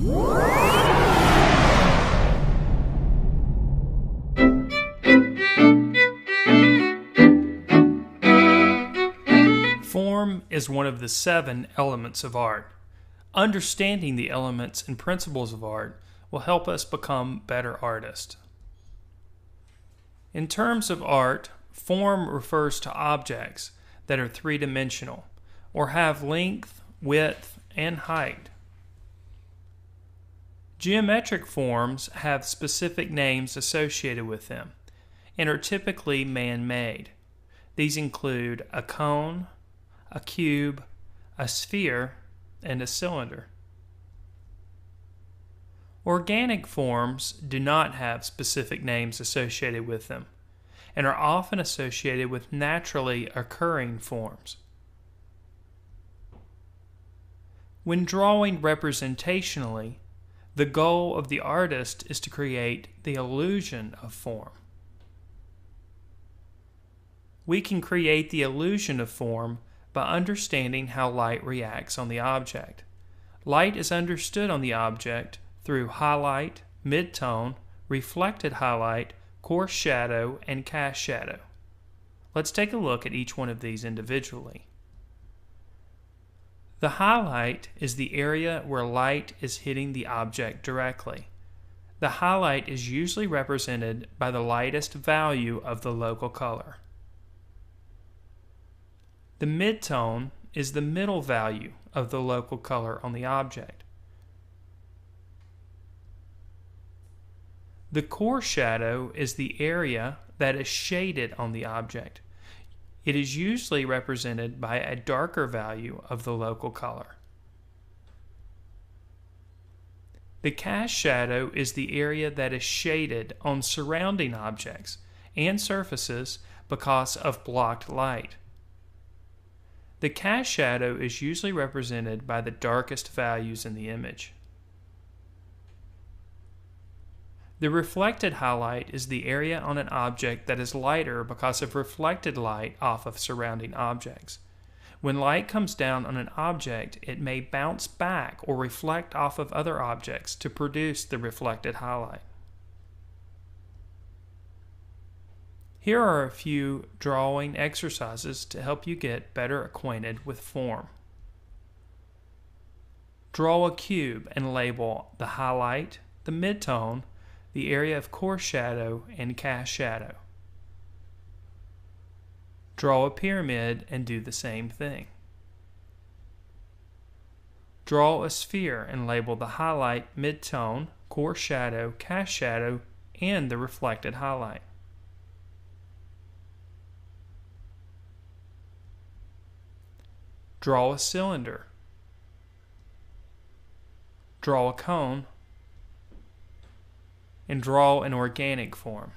Form is one of the 7 elements of art. Understanding the elements and principles of art will help us become better artists. In terms of art, form refers to objects that are three-dimensional or have length, width, and height. Geometric forms have specific names associated with them and are typically man-made. These include a cone, a cube, a sphere, and a cylinder. Organic forms do not have specific names associated with them and are often associated with naturally occurring forms. When drawing representationally, the goal of the artist is to create the illusion of form. We can create the illusion of form by understanding how light reacts on the object. Light is understood on the object through highlight, midtone, reflected highlight, coarse shadow, and cast shadow. Let's take a look at each one of these individually. The highlight is the area where light is hitting the object directly. The highlight is usually represented by the lightest value of the local color. The midtone is the middle value of the local color on the object. The core shadow is the area that is shaded on the object. It is usually represented by a darker value of the local color. The cast shadow is the area that is shaded on surrounding objects and surfaces because of blocked light. The cast shadow is usually represented by the darkest values in the image. The reflected highlight is the area on an object that is lighter because of reflected light off of surrounding objects. When light comes down on an object, it may bounce back or reflect off of other objects to produce the reflected highlight. Here are a few drawing exercises to help you get better acquainted with form. Draw a cube and label the highlight, the midtone, the area of coarse shadow, and cast shadow. Draw a pyramid and do the same thing. Draw a sphere and label the highlight, midtone, coarse shadow, cast shadow, and the reflected highlight. Draw a cylinder. Draw a cone. And draw an organic form.